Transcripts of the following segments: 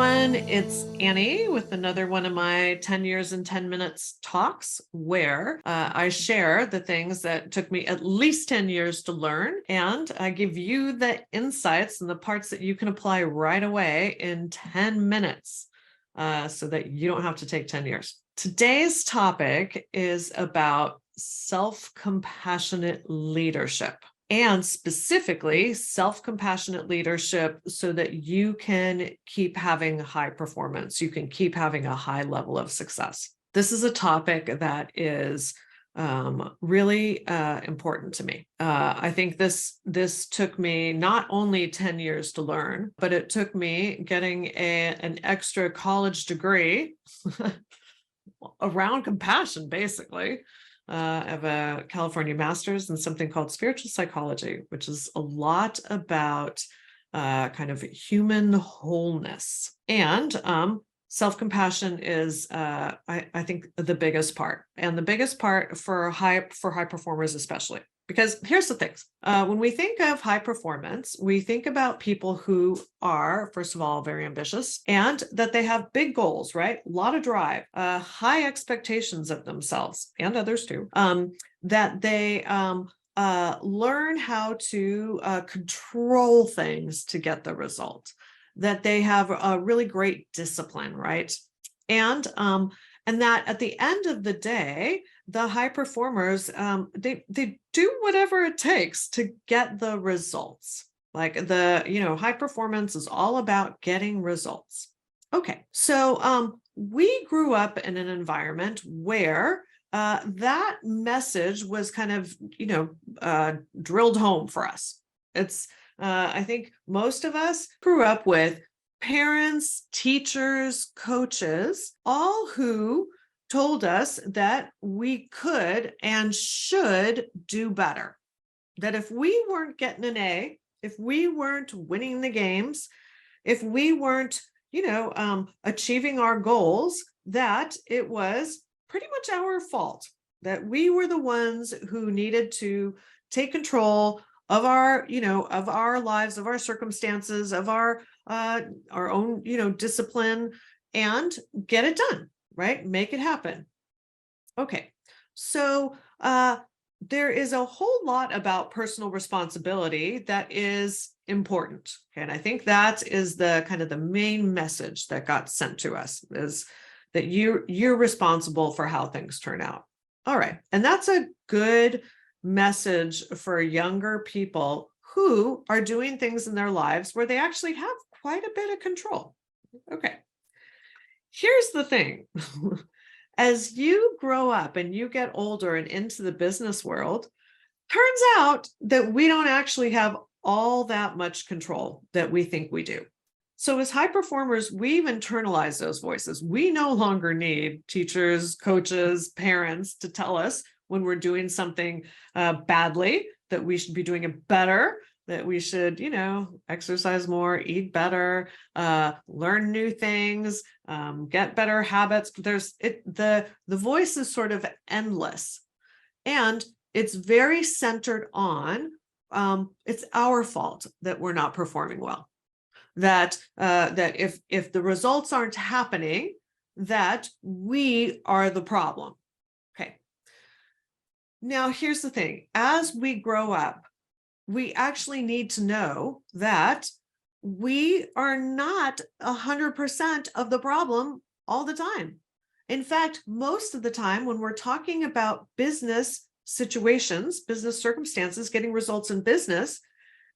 everyone, it's Annie with another one of my 10 years in 10 minutes talks where I share the things that took me at least 10 years to learn, and I give you the insights and the parts that you can apply right away in 10 minutes so that you don't have to take 10 years. Today's topic is about self-compassionate leadership. And specifically self-compassionate leadership so that you can keep having high performance. You can keep having a high level of success. This is a topic that is really important to me. I think this took me not only 10 years to learn, but it took me getting an extra college degree around compassion, basically. I have a California master's in something called spiritual psychology, which is a lot about kind of human wholeness. And self-compassion is, I think, the biggest part, and the biggest part for high performers especially. Because here's the thing, when we think of high performance, we think about people who are, first of all, very ambitious and that they have big goals, right? A lot of drive, high expectations of themselves and others too, that they learn how to control things to get the result, that they have a really great discipline, right? And that at the end of the day, the high performers, they do whatever it takes to get the results. Like high performance is all about getting results. Okay, so we grew up in an environment where that message was kind of, drilled home for us. It's, I think most of us grew up with parents, teachers, coaches, all who told us that we could and should do better. That if we weren't getting an A, if we weren't winning the games, if we weren't, achieving our goals, that it was pretty much our fault, that we were the ones who needed to take control of our, of our lives, of our circumstances, of our own, discipline, and get it done, right? Make it happen. Okay, so there is a whole lot about personal responsibility that is important. Okay, and I think that is the kind of the main message that got sent to us, is that you're responsible for how things turn out. All right, and that's a good message for younger people who are doing things in their lives where they actually have quite a bit of control. Okay, here's the thing. As you grow up and you get older and into the business world, turns out that we don't actually have all that much control that we think we do. So as high performers, we've internalized those voices. We no longer need teachers, coaches, parents to tell us when we're doing something badly, that we should be doing it better, that we should, exercise more, eat better, learn new things, get better habits. The voice is sort of endless, and it's very centered on it's our fault that we're not performing well. That if the results aren't happening, that we are the problem. Okay. Now, here's the thing. As we grow up, we actually need to know that we are not 100% of the problem all the time. In fact, most of the time when we're talking about business situations, business circumstances, getting results in business,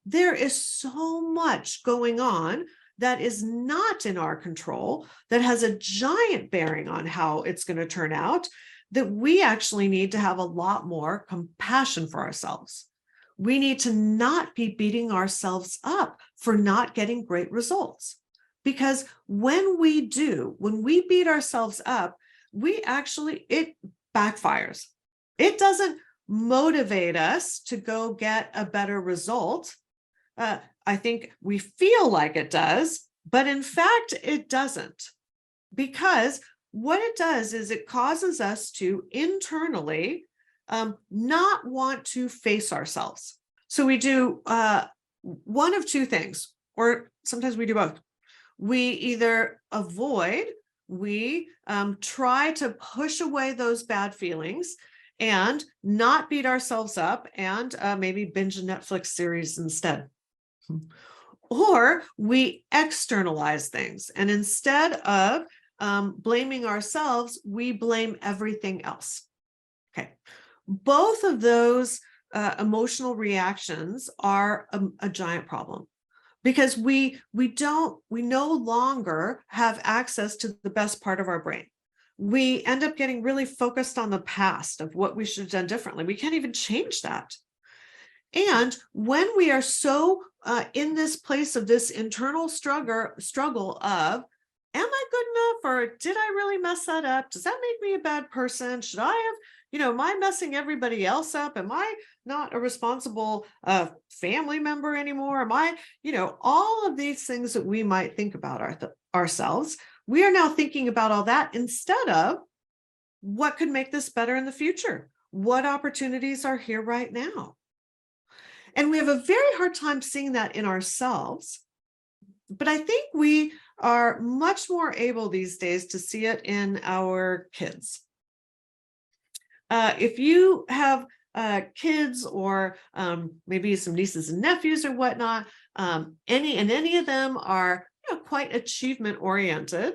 there is so much going on that is not in our control, that has a giant bearing on how it's going to turn out, that we actually need to have a lot more compassion for ourselves. We need to not be beating ourselves up for not getting great results. Because when we beat ourselves up, it backfires. It doesn't motivate us to go get a better result. I think we feel like it does, but in fact, it doesn't. Because what it does is it causes us to internally not want to face ourselves. So we do one of two things, or sometimes we do both. We either avoid, we try to push away those bad feelings and not beat ourselves up and maybe binge a Netflix series instead. Or we externalize things. And instead of blaming ourselves, we blame everything else. Okay. Both of those emotional reactions are a giant problem, because we no longer have access to the best part of our brain. We end up getting really focused on the past of what we should have done differently. We can't even change that. And when we are so in this place of this internal struggle of, am I good enough, or did I really mess that up? Does that make me a bad person? Should I have, am I messing everybody else up? Am I not a responsible family member anymore? Am I, all of these things that we might think about ourselves, we are now thinking about all that instead of what could make this better in the future? What opportunities are here right now? And we have a very hard time seeing that in ourselves. But I think we are much more able these days to see it in our kids. If you have kids or maybe some nieces and nephews or whatnot, any of them are quite achievement oriented,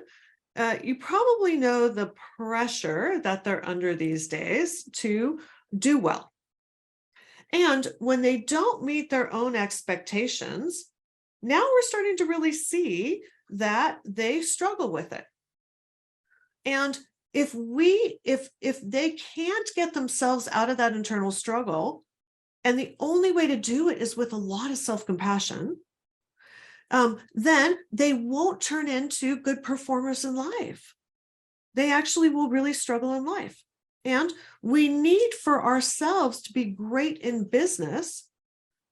you probably know the pressure that they're under these days to do well. And when they don't meet their own expectations, now we're starting to really see that they struggle with it. And if they can't get themselves out of that internal struggle, and the only way to do it is with a lot of self-compassion, then they won't turn into good performers in life. They actually will really struggle in life. And we need for ourselves to be great in business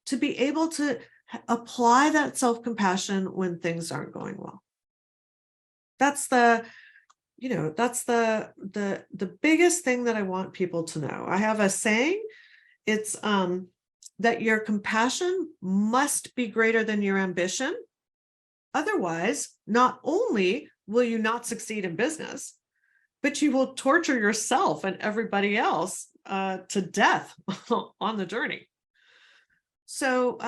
to be able to apply that self-compassion when things aren't going well. That's the biggest thing that I want people to know. I have a saying, it's that your compassion must be greater than your ambition. Otherwise, not only will you not succeed in business, but you will torture yourself and everybody else to death on the journey. So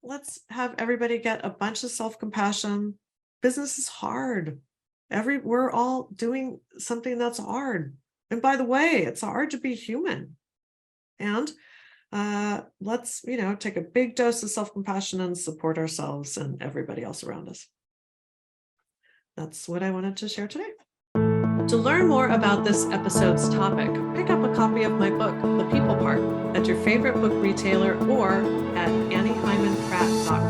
let's have everybody get a bunch of self-compassion. Business is hard. We're all doing something that's hard. And by the way, it's hard to be human. And let's, take a big dose of self-compassion and support ourselves and everybody else around us. That's what I wanted to share today. To learn more about this episode's topic, pick up a copy of my book, The People Part, at your favorite book retailer or at anniehymanpratt.com.